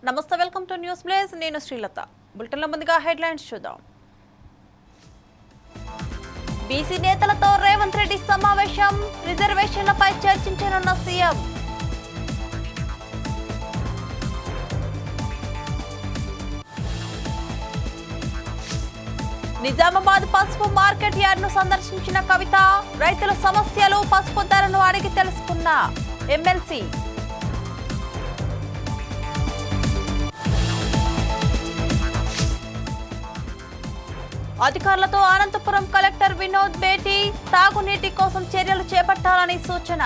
నమస్తే, welcome to news place. నేను శ్రీలత. బులెటిన్లో ముందుగా హెడ్లైన్స్ చూద్దాం. బీసీ నేతలతో రేవంత్ రెడ్డి సమావేశం, రిజర్వేషన్లపై చర్చించనున్న సీఎం. నిజామాబాద్ పసుపు మార్కెట్ యార్డ్ను సందర్శించిన కవిత, రైతుల సమస్యలు, పసుపు ధరను అడిగి తెలుసుకున్న ఎమ్మెల్సీ. అధికారులతో అనంతపురం కలెక్టర్ వినోద్ భేటీ, తాగునీటి కోసం చర్యలు చేపట్టాలని సూచన.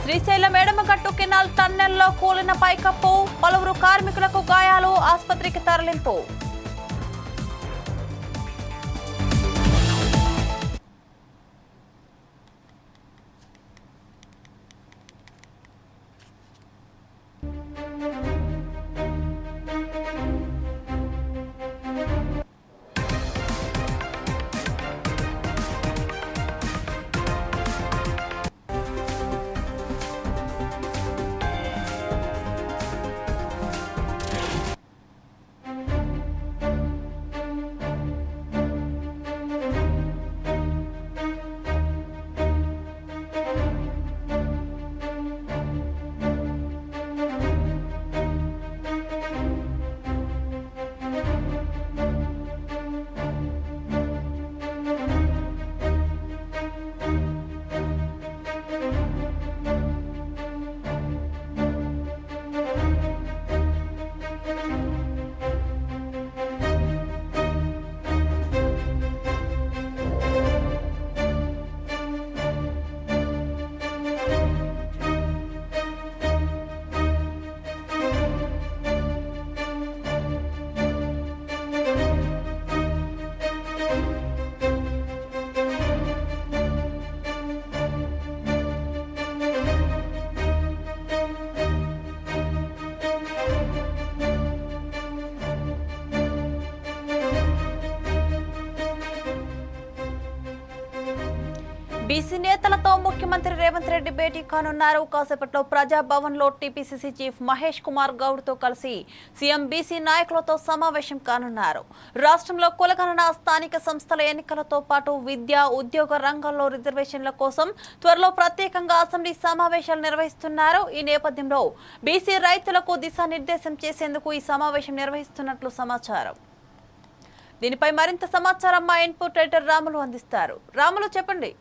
శ్రీశైలం ఎడమగట్టు కెనాల్ టన్నెల్లో కూలిన పైకప్పు, పలువురు కార్మికులకు గాయాలు, ఆసుపత్రికి తరలింపు. బీసీ నేతలతో ముఖ్యమంత్రి రేవంత్ రెడ్డి భేటీ కానున్నారు. కాసేపట్లో ప్రజాభవన్ లో టీపీసీసీ చీఫ్ మహేష్ కుమార్ గౌడ్ తో కలిసి సీఎం బీసీ నాయకులతో సమావేశం కానున్నారు. రాష్ట్రంలో కులగణన, స్థానిక సంస్థల ఎన్నికలతో పాటు విద్య, ఉద్యోగ రంగంలో రిజర్వేషన్ల కోసం త్వరలో ప్రత్యేకంగా అసెంబ్లీ సమావేశాలు నిర్వహిస్తున్నారు. ఈ నేపథ్యంలో బీసీ రైతులకు దిశానిర్దేశం చేసేందుకు ఈ సమావేశం నిర్వహిస్తున్నట్లు సమాచారం. దీనిపై మరింత సమాచారం మా ఇన్పుట్ ఎడిటర్ రాములు అందిస్తారు. రాములు, చెప్పండి.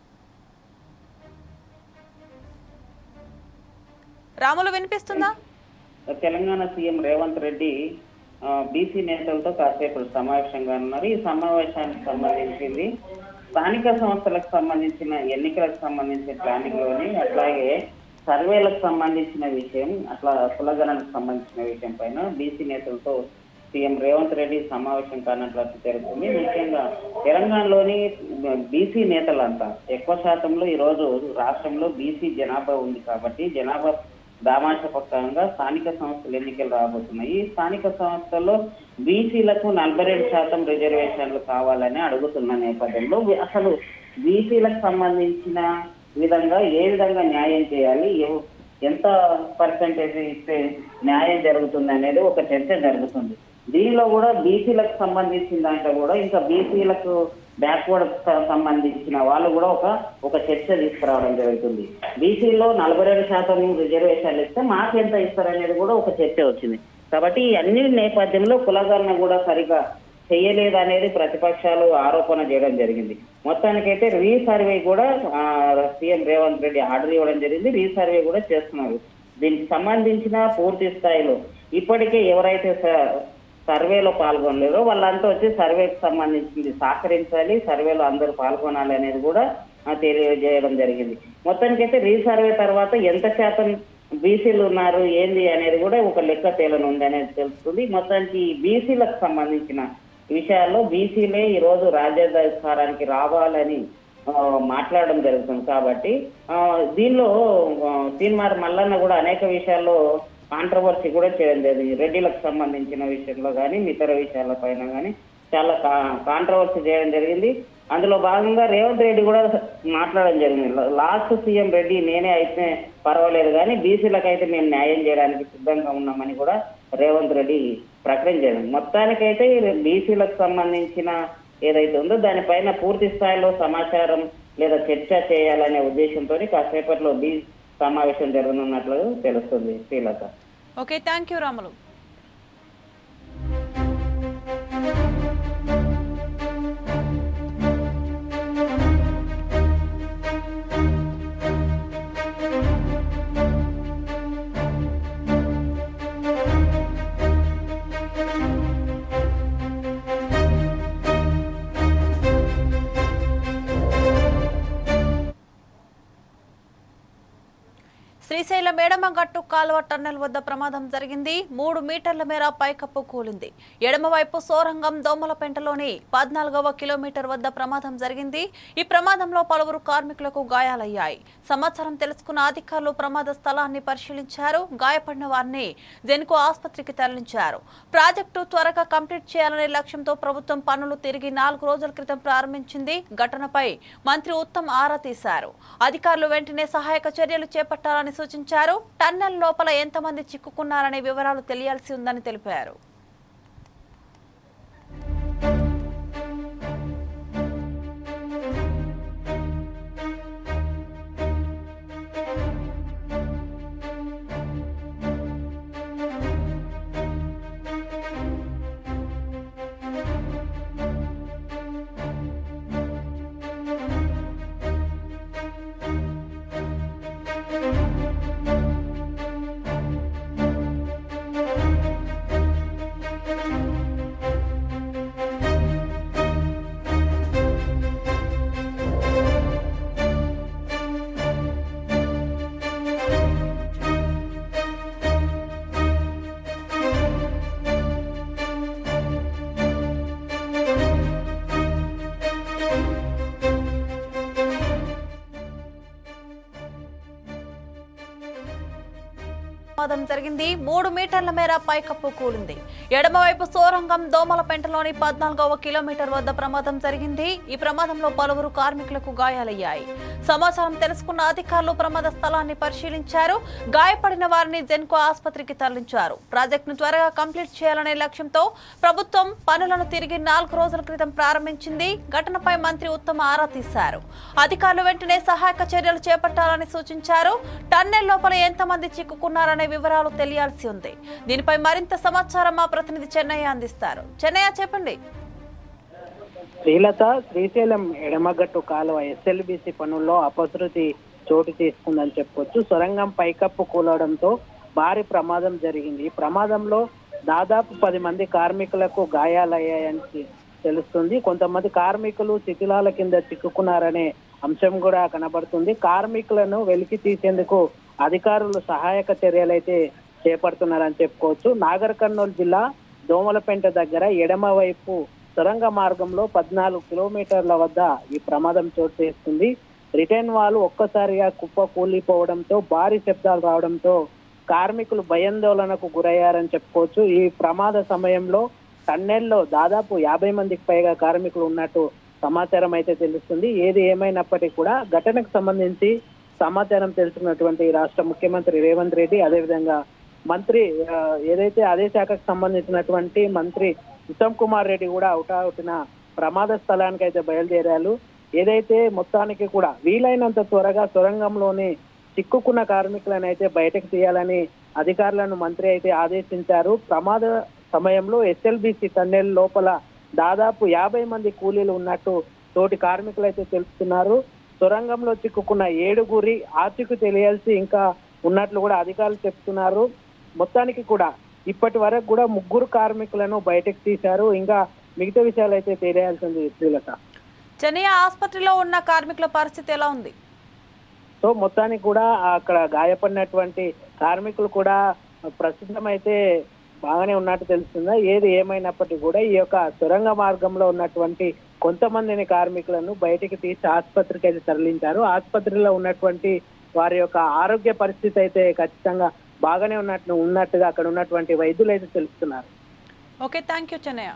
రాములు, వినిపిస్తుందా? తెలంగాణ సీఎం రేవంత్ రెడ్డి బీసీ నేతలతో కాసేపు సమావేశంగా ఉన్నారు. ఈ సమావేశానికి సంబంధించింది స్థానిక సంస్థలకు సంబంధించిన ఎన్నికలకు సంబంధించిన ప్లానింగ్ లోని, అట్లాగే సర్వేలకు సంబంధించిన విషయం, అట్లా కులగణనకు సంబంధించిన విషయం పైన బీసీ నేతలతో సీఎం రేవంత్ రెడ్డి సమావేశం కానట్లు జరుగుతుంది. ముఖ్యంగా తెలంగాణలోని బీసీ నేతలంతా ఎక్కువ శాతంలో ఈ రోజు రాష్ట్రంలో బీసీ జనాభా ఉంది కాబట్టి జనాభా దామాషపక్కంగా స్థానిక సంస్థల ఎన్నికలు రాబోతున్నాయి. ఈ స్థానిక సంస్థల్లో బీసీలకు 42% రిజర్వేషన్లు కావాలని అడుగుతున్న నేపథ్యంలో అసలు బీసీలకు సంబంధించిన విధంగా ఏ విధంగా న్యాయం చేయాలి, ఎంత పర్సెంటేజ్ ఇస్తే న్యాయం జరుగుతుంది అనేది ఒక చర్చ జరుగుతుంది. దీనిలో కూడా బీసీలకు సంబంధించిన దాంట్లో కూడా ఇంకా బీసీలకు బ్యాక్వర్డ్ సంబంధించిన వాళ్ళు కూడా ఒక చర్చ తీసుకురావడం జరుగుతుంది. బీసీలో 42% రిజర్వేషన్లు ఇస్తే మాకు ఎంత ఇస్తారనేది కూడా ఒక చర్చ వచ్చింది. కాబట్టి అన్ని నేపథ్యంలో కులగణన కూడా సరిగా చేయలేదనేది ప్రతిపక్షాలు ఆరోపణ చేయడం జరిగింది. మొత్తానికైతే రీసర్వే కూడా సీఎం రేవంత్ రెడ్డి ఆర్డర్ ఇవ్వడం జరిగింది. రీసర్వే కూడా చేస్తున్నారు. దీనికి సంబంధించిన పూర్తి స్థాయిలో ఇప్పటికే ఎవరైతే సర్వేలో పాల్గొనలేదో వాళ్ళంతా వచ్చి సర్వేకి సంబంధించింది సహకరించాలి, సర్వేలో అందరూ పాల్గొనాలి అనేది కూడా తెలియజేయడం జరిగింది. మొత్తానికైతే రీసర్వే తర్వాత ఎంత శాతం బీసీలు ఉన్నారు ఏంది అనేది కూడా ఒక లెక్క తేలనుంది అనేది తెలుస్తుంది. మొత్తానికి బీసీలకు సంబంధించిన విషయాల్లో బీసీలే ఈ రోజు రాజ్యాధికారానికి రావాలని మాట్లాడడం జరుగుతుంది. కాబట్టి దీనిలో తీన్మార్ మల్లన్న కూడా అనేక విషయాల్లో కాంట్రవర్సీ కూడా చేయడం జరిగింది. రెడ్డిలకు సంబంధించిన విషయంలో కానీ ఇతర విషయాల పైన కానీ చాలా కాంట్రవర్సీ చేయడం జరిగింది. అందులో భాగంగా రేవంత్ రెడ్డి కూడా మాట్లాడడం జరిగింది. లాస్ట్ సీఎం రెడ్డి నేనే అయితే పర్వాలేదు కానీ బీసీలకు అయితే మేము న్యాయం చేయడానికి సిద్ధంగా ఉన్నామని కూడా రేవంత్ రెడ్డి ప్రకటించారు. మొత్తానికైతే బీసీలకు సంబంధించిన ఏదైతే ఉందో దానిపైన పూర్తి స్థాయిలో సమాచారం లేదా చర్చ చేయాలనే ఉద్దేశంతో కాసేపట్లో సమావేశం జరగనున్నట్లు తెలుస్తుంది. Srilatha. Okay, thank you Ramulu. Srisailam ఎడమగట్టు కాలువ టన్నెల్ వద్ద ప్రమాదం జరిగింది. 3 మీటర్ల మేర పైకప్పు కూలింది. ఎడమవైపు సోరంగం దోమలపెంటలోని 14వ కిలోమీటర్ వద్ద ప్రమాదం జరిగింది. ఈ ప్రమాదంలో పలువురు కార్మికులకు గాయాలయ్యాయి. సమాచారం తెలుసుకున్న అధికారులు ప్రమాద స్థలాన్ని పరిశీలించారు. గాయపడిన వారిని జెన్కో ఆసుపత్రికి తరలించారు. ప్రాజెక్టు త్వరగా కంప్లీట్ చేయాలనే లక్ష్యంతో ప్రభుత్వం పనులు తిరిగి 4 రోజుల క్రితం ప్రారంభించింది. ఘటనపై మంత్రి ఉత్తమ్ ఆరా తీశారు. అధికారులు వెంటనే సహాయక చర్యలు చేపట్టాలని సూచించారు. టన్నెల్ లోపల ఎంతమంది చిక్కుకున్నారనే వివరాలు తెలియాల్సి ఉందని తెలిపారు. ప్రమాదం జరిగింది. 3 మీటర్ల మేర పైకప్పు కూలింది. ఎడమవైపు సోరంగం దోమలపెంటలోని 14వ కిలోమీటర్ వద్ద ప్రమాదం జరిగింది. ఈ ప్రమాదంలో పలువురు కార్మికులకు గాయాలయ్యాయి. సమాచారం తెలుసుకున్న అధికారులు ప్రమాద స్థలాన్ని పరిశీలించారు. గాయపడిన వారిని జెన్కో ఆసుపత్రికి తరలించారు. ప్రాజెక్టును త్వరగా కంప్లీట్ చేయాలనే లక్ష్యంతో ప్రభుత్వం పనులను తిరిగి 4 రోజుల క్రితం ప్రారంభించింది. ఘటనపై మంత్రి ఉత్తమ్ ఆరా తీశారు. అధికారులు వెంటనే సహాయక చర్యలు చేపట్టాలని సూచించారు. టన్నెల్ లోపల ఎంతమంది చిక్కుకున్నారనే వివరాలు తెలియాల్సి ఉంది. దీనిపై మరింత సమాచారం మా ప్రతినిధి చెన్నయ్య అందిస్తారు. చెన్నయ్య, చెప్పండి. శ్రీలత, శ్రీశైలం ఎడమగట్టు కాలువ ఎస్ఎల్బిసి పనుల్లో అపశృతి చోటు తీసుకుందని చెప్పొచ్చు. సొరంగం పైకప్పు కూలడంతో భారీ ప్రమాదం జరిగింది. ఈ ప్రమాదంలో దాదాపు 10 మంది కార్మికులకు గాయాలయ్యాయని తెలుస్తుంది. కొంతమంది కార్మికులు శిథిలాల కింద చిక్కుకున్నారనే అంశం కూడా కనబడుతుంది. కార్మికులను వెలికి తీసేందుకు అధికారులు సహాయక చర్యలైతే చేపడుతున్నారని చెప్పుకోవచ్చు. నాగర్ కర్నూలు జిల్లా దోమలపెంట దగ్గర ఎడమ వైపు సొరంగ మార్గంలో 14 కిలోమీటర్ల వద్ద ఈ ప్రమాదం చోటు చేసుకుంది. రిటర్న్ వాల్ ఒక్కసారిగా కుప్ప కూలిపోవడంతో భారీ శబ్దాలు రావడంతో కార్మికులు భయాందోళనకు గురయ్యారని చెప్పుకోవచ్చు. ఈ ప్రమాద సమయంలో టన్నెల్లో దాదాపు 50 మందికి పైగా కార్మికులు ఉన్నట్టు సమాచారం అయితే తెలుస్తుంది. ఏది ఏమైనప్పటికీ కూడా ఘటనకు సంబంధించి సమాచారం తెలుసుకున్నటువంటి రాష్ట్ర ముఖ్యమంత్రి రేవంత్ రెడ్డి, అదేవిధంగా మంత్రి ఏదైతే అదే శాఖకు సంబంధించినటువంటి మంత్రి ఉత్తమ్ కుమార్ రెడ్డి కూడా అవుటావుటిన ప్రమాద స్థలానికి అయితే బయలుదేరారు. ఏదైతే మొత్తానికి కూడా వీలైనంత త్వరగా సొరంగంలోని చిక్కుకున్న కార్మికులను అయితే బయటకు తీయాలని అధికారులను మంత్రి అయితే ఆదేశించారు. ప్రమాద సమయంలో ఎస్ఎల్బిసి టన్నెల్ లోపల దాదాపు 50 మంది కూలీలు ఉన్నట్టు తోటి కార్మికులు అయితే తెలుస్తున్నారు. సొరంగంలో చిక్కుకున్న 7గురి ఆచూకీ తెలియాల్సి ఇంకా ఉన్నట్లు కూడా అధికారులు చెప్తున్నారు. మొత్తానికి కూడా ఇప్పటి వరకు కూడా 3 కార్మికులను బయటకు తీశారు. ఇంకా మిగతా విషయాలు అయితే తెలియాల్సింది. శ్రీలత, చెన్నయ్య, ఆసుపత్రిలో ఉన్న కార్మికుల పరిస్థితి ఎలా ఉంది? సో మొత్తానికి కూడా అక్కడ గాయపడినటువంటి కార్మికులు కూడా ప్రస్తుతం అయితే బాగానే ఉన్నట్టు తెలుస్తుందా. ఏది ఏమైనప్పటికీ కూడా ఈ యొక్క సొరంగ మార్గంలో ఉన్నటువంటి కొంతమందిని కార్మికులను బయటికి తీసి ఆసుపత్రికి అయితే తరలించారు. ఆసుపత్రిలో ఉన్నటువంటి వారి యొక్క ఆరోగ్య పరిస్థితి అయితే ఖచ్చితంగా బాగానే ఉన్నట్టుగా అక్కడ ఉన్నటువంటి వైద్యులు అయితే తెలుస్తున్నారు. Okay, thank you Chennaiah.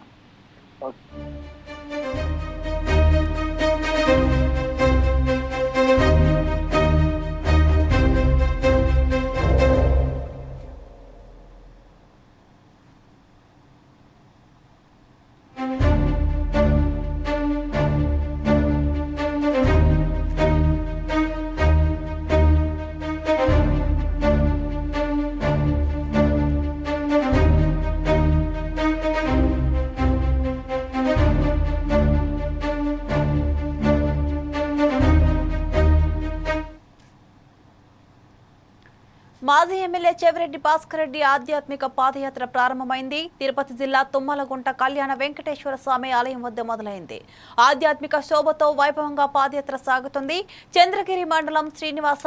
మాజీ ఎమ్మెల్యే చెవిరెడ్డి భాస్కర్ రెడ్డి ఆధ్యాత్మిక పాదయాత్ర ప్రారంభమైంది. తిరుపతి జిల్లా తుమ్మలగుంట కళ్యాణ వెంకటేశ్వర స్వామి ఆలయం వద్ద మొదలైంది. ఆధ్యాత్మిక శోభతో వైభవంగా పాదయాత్ర సాగుతుంది. చంద్రగిరి మండలం శ్రీనివాస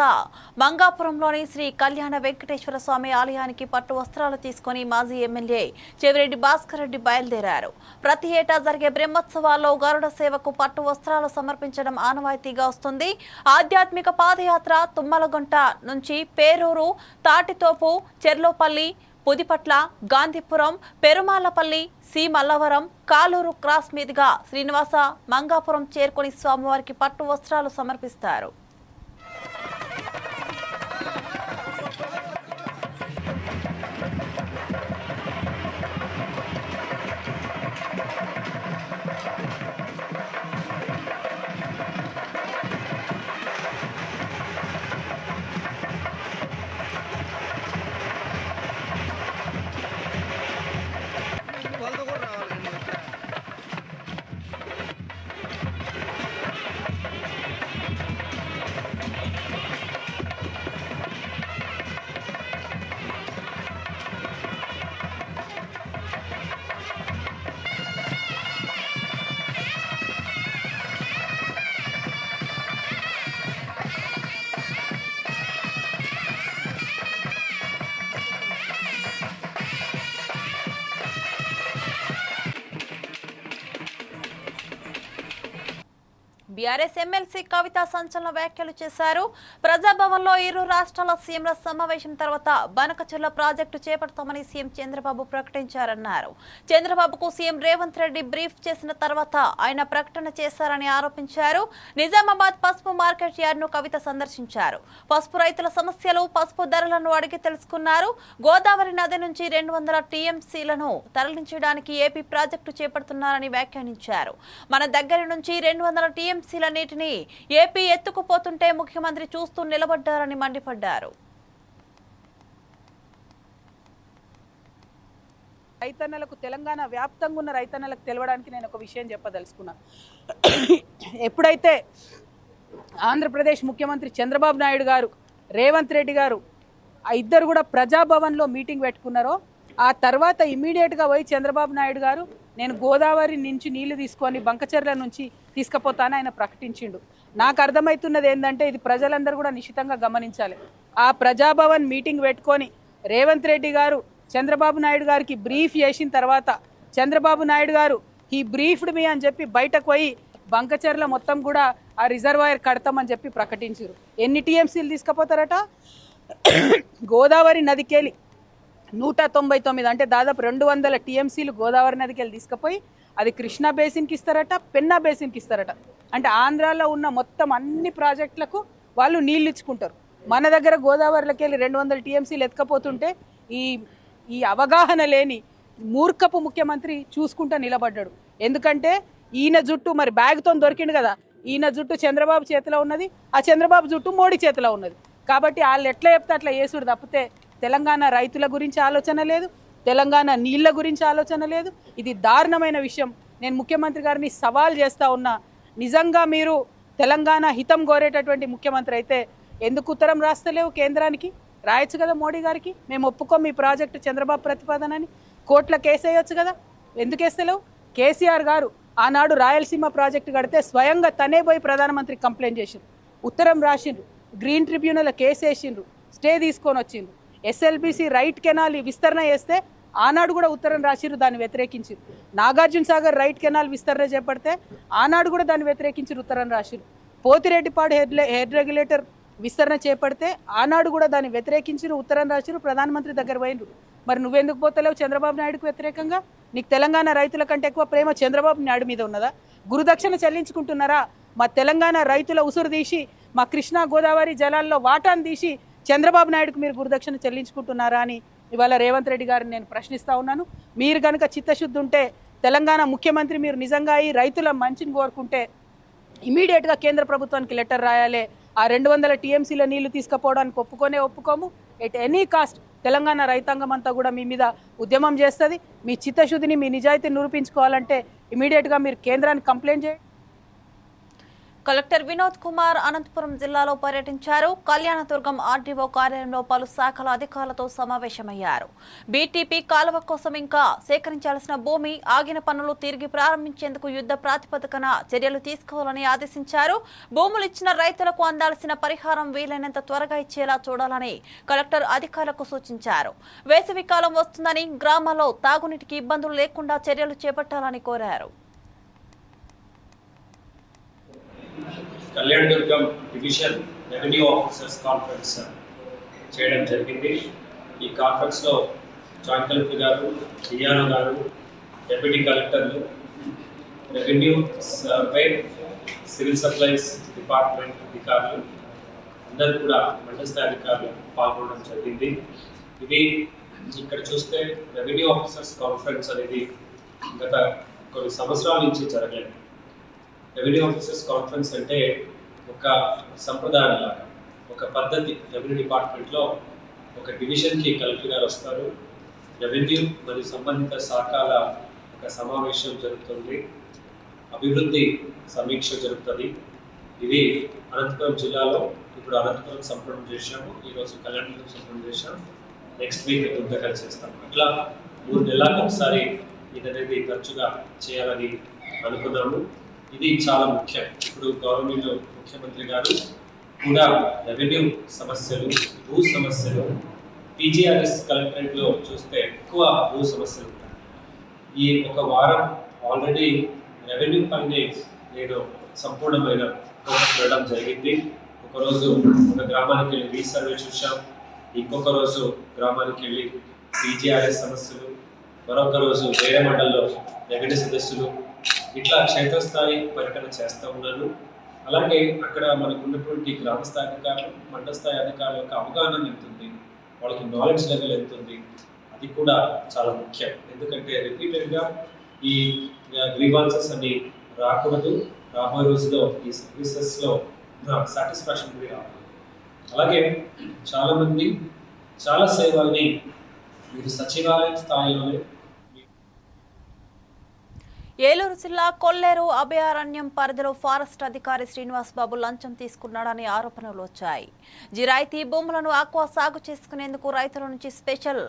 మంగాపురంలోని శ్రీ కళ్యాణ వెంకటేశ్వర స్వామి ఆలయానికి పట్టు వస్త్రాలు తీసుకుని మాజీ ఎమ్మెల్యే చెవిరెడ్డి భాస్కర్ రెడ్డి బయలుదేరారు. ప్రతి ఏటా జరిగే బ్రహ్మోత్సవాల్లో గరుడ సేవకు పట్టు వస్త్రాలు సమర్పించడం ఆనవాయితీగా వస్తుంది. ఆధ్యాత్మిక పాదయాత్ర తుమ్మలగుంట నుంచి పేరూరు, తాటితోపు, చెర్లోపల్లి, పుదిపట్ల, గాంధీపురం, పెరుమాళ్లపల్లి, సి మల్లవరం, కాలూరు క్రాస్ మీదుగా శ్రీనివాస మంగాపురం చేరుకుని స్వామివారికి పట్టు వస్త్రాలు సమర్పిస్తారు. బీఆర్ఎస్ ఎమ్మెల్సీ కవిత సంచలన వ్యాఖ్యలు చేశారు. ప్రజాభవన్లో ఇరు రాష్ట్రాల సీఎంల సమావేశం తర్వాత బనకచెర్ల ప్రాజెక్టు చేపడతామని సీఎం చంద్రబాబు ప్రకటించారన్నారు. చంద్రబాబుకు సీఎం రేవంత్ రెడ్డి బ్రీఫ్ చేసిన తర్వాత ఆయన ప్రకటన చేశారని ఆరోపించారు. నిజామాబాద్ పసుపు మార్కెట్ యార్డ్ను కవిత సందర్శించారు. పసుపు రైతుల సమస్యలు, పసుపు ధరలను అడిగి తెలుసుకున్నారు. గోదావరి నది నుంచి 200 టీఎంసీలను తరలించడానికి ఏపీ ప్రాజెక్టు చేపడుతున్నారని వ్యాఖ్యానించారు. మన దగ్గర నుంచి 200 టీఎంసీల నీటిని ఏపీ ఎత్తుకుపోతుంటే ముఖ్యమంత్రి చూస్తూ నిలబడ్డారని మండిపడ్డారు. రైతన్నలకు, తెలంగాణ వ్యాప్తంగా ఉన్న రైతన్నలకు తెలవడానికి నేను ఒక విషయం చెప్పదలుచుకున్నా. ఎప్పుడైతే ఆంధ్రప్రదేశ్ ముఖ్యమంత్రి చంద్రబాబు నాయుడు గారు, రేవంత్ రెడ్డి గారు ఆ ఇద్దరు కూడా ప్రజాభవన్లో మీటింగ్ పెట్టుకున్నారో ఆ తర్వాత ఇమ్మీడియట్గా పోయి చంద్రబాబు నాయుడు గారు నేను గోదావరి నుంచి నీళ్లు తీసుకొని బంకచెర్ల నుంచి తీసుకుపోతానని ఆయన ప్రకటించిండు. నాకు అర్థమవుతున్నది ఏంటంటే ఇది ప్రజలందరూ కూడా నిశ్చితంగా గమనించాలి. ఆ ప్రజాభవన్ మీటింగ్ పెట్టుకొని రేవంత్ రెడ్డి గారు చంద్రబాబు నాయుడు గారికి బ్రీఫ్ చేసిన తర్వాత చంద్రబాబు నాయుడు గారు ఈ బ్రీఫ్డ్ మీ అని చెప్పి బయటకు పోయి బంకచెర్ల మొత్తం కూడా ఆ రిజర్వాయర్ కడతామని చెప్పి ప్రకటించారు. ఎన్ని టీఎంసీలు తీసుకుపోతారట? గోదావరి నదికెళ్ళి 199 అంటే దాదాపు 200 టీఎంసీలు గోదావరి నదికి వెళ్ళి తీసుకుపోయి అది కృష్ణా బేసిన్కి ఇస్తారట, పెన్నా బేసిన్కి ఇస్తారట. అంటే ఆంధ్రాలో ఉన్న మొత్తం అన్ని ప్రాజెక్టులకు వాళ్ళు నీళ్ళు ఇచ్చుకుంటారు. మన దగ్గర గోదావరిలోకి వెళ్ళి 200 టీఎంసీలు ఎత్తుకపోతుంటే ఈ అవగాహన లేని మూర్ఖపు ముఖ్యమంత్రి చూసుకుంటూ నిలబడ్డాడు. ఎందుకంటే ఈయన జుట్టు మరి బ్యాగ్తో దొరికిండు కదా, ఈయన జుట్టు చంద్రబాబు చేతిలో ఉన్నది, ఆ చంద్రబాబు జుట్టు మోడీ చేతిలో ఉన్నది. కాబట్టి వాళ్ళు ఎట్లా చెప్తే అట్లా చేసుడు తప్పితే తెలంగాణ రైతుల గురించి ఆలోచన లేదు, తెలంగాణ నీళ్ల గురించి ఆలోచన లేదు. ఇది దారుణమైన విషయం. నేను ముఖ్యమంత్రి గారిని సవాల్ చేస్తా ఉన్నా, నిజంగా మీరు తెలంగాణ హితం కోరేటటువంటి ముఖ్యమంత్రి అయితే ఎందుకు ఉత్తరం రాస్తలేవు కేంద్రానికి? రాయొచ్చు కదా మోడీ గారికి, మేము ఒప్పుకోం మీ ప్రాజెక్టు చంద్రబాబు ప్రతిపాదనని. కోర్టులో కేసు వేయొచ్చు కదా, ఎందుకు వేస్తలేవు? కేసీఆర్ గారు ఆనాడు రాయలసీమ ప్రాజెక్టు కడితే స్వయంగా తనే పోయి ప్రధానమంత్రికి కంప్లైంట్ చేసిండ్రు, ఉత్తరం రాసిండ్రు, గ్రీన్ ట్రిబ్యునల్ కేసు వేసిండ్రు, స్టే తీసుకొని వచ్చిండ్రు. ఎస్ఎల్బీసీ రైట్ కెనాల్ విస్తరణ చేస్తే ఆనాడు కూడా ఉత్తరం రాసిరు, దాన్ని వ్యతిరేకించారు. నాగార్జున సాగర్ రైట్ కెనాల్ విస్తరణ చేపడితే ఆనాడు కూడా దాన్ని వ్యతిరేకించి ఉత్తరం రాసిరు. పోతిరెడ్డిపాడు హెడ్ రెగ్యులేటర్ విస్తరణ చేపడితే ఆనాడు కూడా దాన్ని వ్యతిరేకించి ఉత్తరం రాసిరు, ప్రధానమంత్రి దగ్గర పోయినరు. మరి నువ్వెందుకు పోతలేవు చంద్రబాబు నాయుడుకు వ్యతిరేకంగా? నీకు తెలంగాణ రైతుల కంటే ఎక్కువ ప్రేమ చంద్రబాబు నాయుడు మీద ఉన్నదా? గురుదక్షిణ చెల్లించుకుంటున్నారా? మా తెలంగాణ రైతుల ఉసురు తీసి మా కృష్ణా గోదావరి జలాల్లో వాటాను తీసి చంద్రబాబు నాయుడుకు మీరు గురుదక్షిణ చెల్లించుకుంటున్నారా అని ఇవాళ రేవంత్ రెడ్డి గారిని నేను ప్రశ్నిస్తూ ఉన్నాను. మీరు కనుక చిత్తశుద్ధి ఉంటే, తెలంగాణ ముఖ్యమంత్రి మీరు నిజంగా ఈ రైతుల మంచిని కోరుకుంటే ఇమీడియట్గా కేంద్ర ప్రభుత్వానికి లెటర్ రాయాలి. ఆ 200 టీఎంసీల నీళ్లు తీసుకుపోవడానికి ఒప్పుకోము. ఎట్ ఎనీ కాస్ట్ తెలంగాణ రైతాంగం అంతా కూడా మీ మీద ఉద్యమం చేస్తుంది. మీ చిత్తశుద్ధిని, మీ నిజాయితీని నిరూపించుకోవాలంటే ఇమీడియట్గా మీరు కేంద్రానికి కంప్లైంట్ చేయండి. కలెక్టర్ వినోద్ కుమార్ అనంతపురం జిల్లాలో పర్యటించారు. కళ్యాణదుర్గం ఆర్డీఓ కార్యాలయంలో పలు శాఖల అధికారులతో సమావేశమయ్యారు. బీటీపీ కాలువ కోసం ఇంకా సేకరించాల్సిన భూమి, ఆగిన పనులు తిరిగి ప్రారంభించేందుకు యుద్ధ ప్రాతిపదికన చర్యలు తీసుకోవాలని ఆదేశించారు. భూములు ఇచ్చిన రైతులకు అందాల్సిన పరిహారం వీలైనంత త్వరగా ఇచ్చేలా చూడాలని కలెక్టర్ అధికారులకు సూచించారు. వేసవి కాలం వస్తుందని గ్రామాల్లో తాగునీటికి ఇబ్బందులు లేకుండా చర్యలు చేపట్టాలని కోరారు. Kalyandurgam division revenue officers conference చేయడం జరిగింది. ఈ కాన్ఫరెన్స్లో జాయింట్ కలెక్టర్ గారు, డిఆర్ఓ గారు, డెప్యూటీ కలెక్టర్లు, revenue, survey, civil supplies department అధికారులు అందరూ కూడా మండల స్థాయి అధికారులు పాల్గొనడం జరిగింది. ఇది ఇక్కడ చూస్తే రెవెన్యూ ఆఫీసర్స్ కాన్ఫరెన్స్ అనేది గత కొన్ని సంవత్సరాల నుంచి జరగలేదు. రెవెన్యూ ఆఫీసర్స్ కాన్ఫరెన్స్ అంటే ఒక సంప్రదాయం లాగా, ఒక పద్ధతి. రెవెన్యూ డిపార్ట్మెంట్లో ఒక డివిజన్కి కలెక్టర్ గారు వస్తారు, రెవెన్యూ మరియు సంబంధిత శాఖల ఒక సమావేశం జరుగుతుంది, అభివృద్ధి సమీక్ష జరుగుతుంది. ఇది అనంతపురం జిల్లాలో ఇప్పుడు అనంతపురం సంపూర్ణం చేశాము, ఈరోజు కళ్యాణదుర్గం సంపూర్ణం చేశాము, నెక్స్ట్ వీక్ దుర్గకల్ చేస్తాం. అట్లా 3 నెలలకు ఒకసారి ఇది అనేది తరచుగా చేయాలని అనుకున్నాము. ఇది చాలా ముఖ్యం. ఇప్పుడు గవర్నమెంట్ ముఖ్యమంత్రి గారు కూడా రెవెన్యూ సమస్యలు, భూ సమస్యలు, పీజీఆర్ఎస్ కలెక్టరేట్లో చూస్తే ఎక్కువ భూ సమస్యలు ఉంటాయి. ఈ ఒక వారం ఆల్రెడీ రెవెన్యూ పైనే నేను సంపూర్ణమైన ఫోకస్ పెట్టడం జరిగింది. ఒకరోజు ఒక గ్రామానికి వెళ్ళి రీసర్వే చూసాం, ఇంకొక రోజు గ్రామానికి వెళ్ళి పీజీఆర్ఎస్ సమస్యలు, మరొక రోజు వేరే మండలంలో రెవెన్యూ సదస్సులు, ఇట్లా క్షేత్రస్థాయి పర్యటన చేస్తూ ఉన్నాను. అలాగే అక్కడ మనకు ఉన్నటువంటి గ్రామ స్థాయి అధికారులు, మండల స్థాయి అధికారుల యొక్క అవగాహన ఎంతుంది, వాళ్ళకి నాలెడ్జ్ లెవెల్ ఎంతుంది, అది కూడా చాలా ముఖ్యం. ఎందుకంటే రిపీటెడ్గా ఈ గ్రీవాన్సెస్ అని రాకూడదు. రాబోయే రోజుల్లో ఈ సర్వీసెస్లో సాటిస్ఫాక్షన్ కూడా రావాలి. అలాగే చాలామంది చాలా సేవల్ని మీరు సచివాలయం స్థాయిలోనే. ఏలూరు జిల్లా కొల్లేరు అభయారణ్యం పరిధిలో ఫారెస్ట్ అధికారి శ్రీనివాస్ బాబు లంచం తీసుకున్నాడని ఆరోపణలు వచ్చాయి. జిరాయితీ భూములను ఆక్వా సాగు చేసుకునేందుకు రైతుల నుంచి స్పెషల్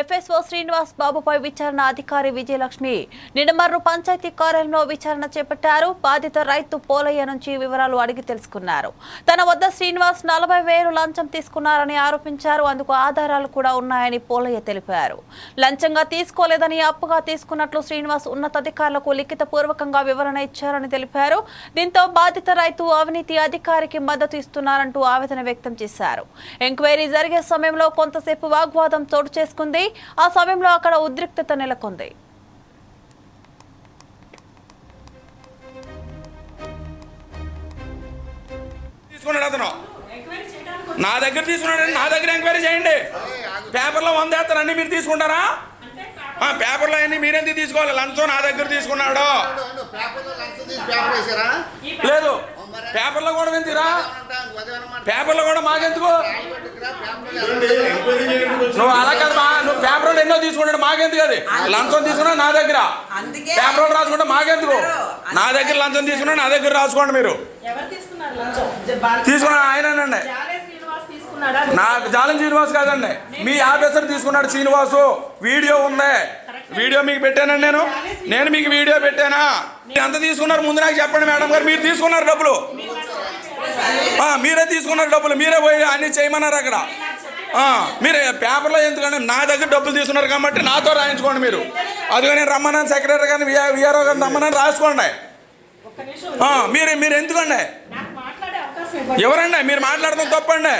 ఎఫ్ఎస్ఓ శ్రీనివాస్ బాబుపై విచారణ అధికారి విజయలక్ష్మి నిడమర్రు పంచాయతీ కార్యాలయంలో విచారణ చేపట్టారు. బాధిత రైతు పోలయ్య నుంచి వివరాలు అడిగి తెలుసుకున్నారు. తన వద్ద శ్రీనివాస్ 40,000 లంచం తీసుకున్నారని ఆరోపించారు. అందుకు ఆధారాలు కూడా ఉన్నాయని పోలయ్య తెలిపారు. లంచంగా తీసుకోలేదని, అప్పుగా తీసుకున్నట్లు శ్రీనివాస్ ఉన్నతాధికారులకు లిఖితపూర్వకంగా వివరణ ఇచ్చారని తెలిపారు. దీంతో బాధిత రైతు అవినీతి అధికారికి మద్దతు ఇస్తున్నారంటూ ఆవేదన వ్యక్తం చేశారు. ఎంక్వైరీ జరిగే సమయంలో కొంతసేపు వాగ్వాదం చోటు చేసుకుంది. ఆ సమయంలో అక్కడ ఉద్రిక్తత నెలకొంది. నా దగ్గర తీసుకున్నాడు, నా దగ్గర ఎంక్వైరీ చేయండి. పేపర్లో 100 వేస్తారు, అన్ని మీరు తీసుకుంటారా? పేపర్లో అన్ని మీరెందుకు తీసుకోవాలి? లంచం నా దగ్గర తీసుకున్నాడు. లేదు, పేపర్లో కూడా వింతీరా, పేపర్లో కూడా మాకెందుకు? నువ్వు అలా కదా, నువ్వు పేపర్లో ఎన్నో తీసుకున్నాడు, మాకెందుకు? అది లంచం తీసుకున్నాడు నా దగ్గర, పేపర్లో రాసుకుంటే మాకెందుకు? నా దగ్గర లంచం తీసుకున్నాడు, నా దగ్గర రాసుకోండి. మీరు తీసుకున్నాడు ఆయనండి, నాకు జాలం శ్రీనివాస్ కాదండి, మీ ఆఫీసర్ తీసుకున్నాడు శ్రీనివాసు. వీడియో ఉంది, వీడియో మీకు పెట్టానండి. నేను మీకు వీడియో పెట్టానా? మీరు ఎంత తీసుకున్నారు ముందు నాకు చెప్పండి మేడం గారు. మీరు తీసుకున్నారు డబ్బులు, మీరే తీసుకున్నారు డబ్బులు, మీరే పోయి అన్ని చేయమన్నారు అక్కడ. మీరు పేపర్లో ఎందుకంటే నా దగ్గర డబ్బులు తీసుకున్నారు కాబట్టి నాతో రాయించుకోండి. మీరు అదిగా నేను రమ్మన్నాను, సెక్రటరీ కానీ విఆర్ఓ కానీ రమ్మన్నాను, రాసుకోండి. మీరు ఎందుకండి? ఎవరండి మీరు మాట్లాడతాం తప్పండి.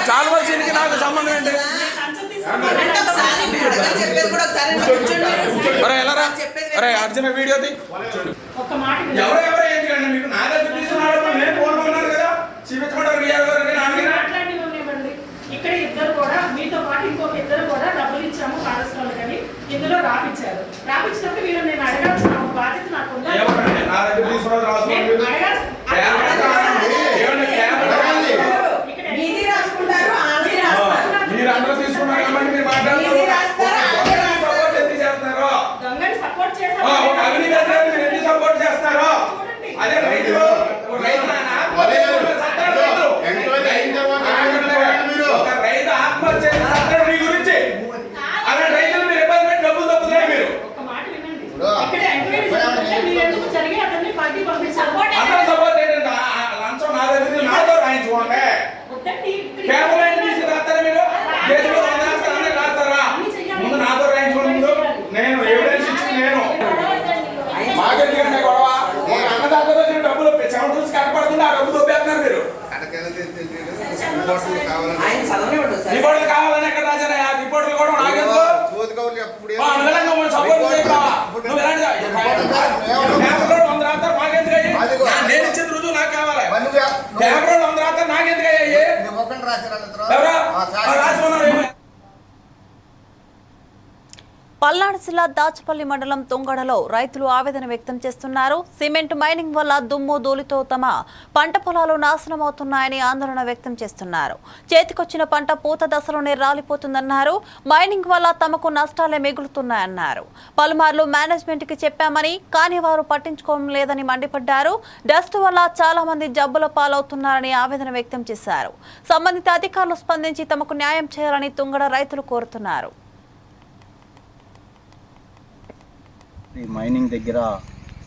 చాలా వరకు నాకు సంబంధం ఏంటి? అరే ఎలారా, అరే అర్జున వీడియోది ఎవరెవరు ఏంటండి? మీకు నా దగ్గర తీసుకున్నాడు, నేను ఫోన్ ఉన్నారు కదా, చూపించుకుంటారు. ఇక్కడ ఇద్దరు కూడా మీతో పాటు ఇంకొక ఇద్దరు కూడా డబ్బులు ఇచ్చాము కారస్థాలు కానీ ఇందులో రాపించారు. రాపించినప్పుడు మీరు నేను అడగాల్సిన బాధ్యత నాకు మీరందరూ తీసుకున్నారు కాబట్టి మీరు మాట్లాడుతున్నారు. సపోర్ట్ చేస్తారు, అదే రైతు రిపోర్ట్లు కావాలని ఎక్కడ రాశారా? రిపోర్ట్లు కూడా నాకెందుకు? సపోర్ట్ చేయవా? నువ్వు ఎలాంటి పేపర్లో 100 రాస్తారు మాకెందుకు అయ్యి? నేను ఇచ్చిన రుజువు నాకు కావాలి. పేపర్లో 100 రాస్తారు నాకెందుకు అయ్యి? ఎవరా రాసుకున్నారు? పల్నాడు జిల్లా దాచపల్లి మండలం తొంగడలో రైతులు ఆవేదన వ్యక్తం చేస్తున్నారు. సిమెంట్ మైనింగ్ వల్ల దుమ్ము ధూళితో తమ పంట పొలాలు నాశనమవుతున్నాయని ఆందోళన వ్యక్తం చేస్తున్నారు. చేతికొచ్చిన పంట పూత దశలోనే రాలిపోతుందన్నారు. మైనింగ్ వల్ల తమకు నష్టాలే మిగులుతున్నాయన్నారు. పలుమార్లు మేనేజ్మెంట్ కి చెప్పామని కానీ వారు పట్టించుకోవడం లేదని మండిపడ్డారు. డస్ట్ వల్ల చాలా మంది జబ్బుల పాలవుతున్నారని ఆవేదన వ్యక్తం చేశారు. సంబంధిత అధికారులు స్పందించి తమకు న్యాయం చేయాలని తుంగడ రైతులు కోరుతున్నారు. ఈ మైనింగ్ దగ్గర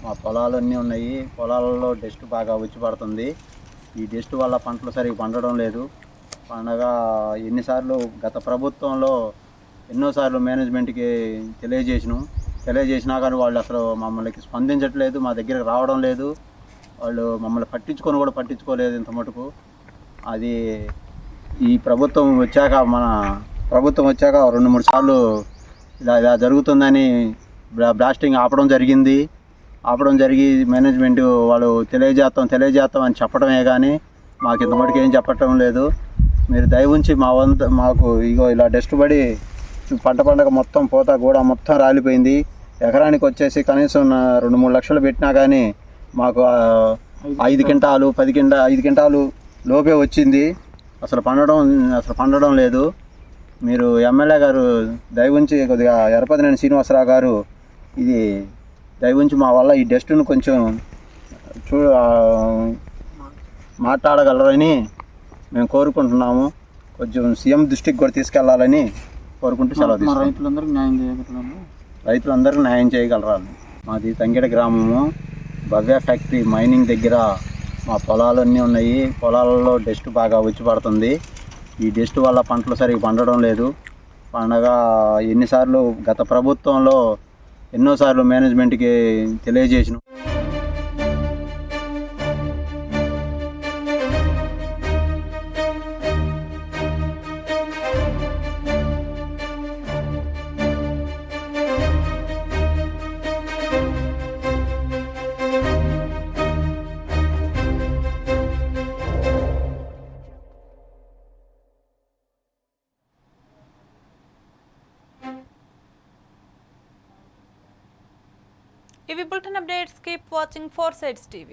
మా పొలాలన్నీ ఉన్నాయి. పొలాలలో డస్ట్ బాగా వచ్చి పడుతుంది. ఈ డస్ట్ వల్ల పంటలు సరిగ్గా పండడం లేదు. పండగా ఎన్నిసార్లు గత ప్రభుత్వంలో ఎన్నోసార్లు మేనేజ్మెంట్కి తెలియజేసినా కానీ వాళ్ళు అసలు మమ్మల్ని స్పందించట్లేదు, మా దగ్గరకు రావడం లేదు. వాళ్ళు మమ్మల్ని పట్టించుకోలేదు ఇంత మటుకు. అది ఈ ప్రభుత్వం వచ్చాక 2-3 సార్లు ఇలా జరుగుతుందని బ్లాస్టింగ్ ఆపడం జరిగి మేనేజ్మెంట్ వాళ్ళు తెలియజేస్తాం అని చెప్పడమే కానీ మాకు ఇంత మటుకు ఏం చెప్పటం లేదు. మీరు దయ ఉంచి మాకు ఇగో ఇలా డస్ట్ పడి పంటగా మొత్తం పూత కూడా మొత్తం రాలిపోయింది. ఎకరానికి వచ్చేసి కనీసం 2-3 లక్షలు పెట్టినా కానీ మాకు 5 క్వింటాలు లోపే వచ్చింది. అసలు పండడం లేదు. మీరు ఎమ్మెల్యే గారు దయ ఉంచి కొద్దిగా ఎర్రపతినేని శ్రీనివాసరావు గారు ఇది దయ ఉంచి మా వల్ల ఈ డస్ట్ను కొంచెం మాట్లాడగలరని మేము కోరుకుంటున్నాము. కొంచెం సీఎం దృష్టికి కూడా తీసుకెళ్లాలని కోరుకుంటూ సెలవు తీసుకుంటాం. రైతులందరికీ న్యాయం చేయగలరాలి. మాది తంగెడ గ్రామము. భవ్య ఫ్యాక్టరీ మైనింగ్ దగ్గర మా పొలాలన్నీ ఉన్నాయి. పొలాలలో డస్ట్ బాగా వచ్చి పడుతుంది. ఈ డస్ట్ వల్ల పంటలు సరిగ్గా పండడం లేదు. పండగా ఎన్నిసార్లు గత ప్రభుత్వంలో ఎన్నోసార్లు మేనేజ్మెంట్కి తెలియజేసినాం. ఇవి bulletin updates. Keep watching 4 Sides TV.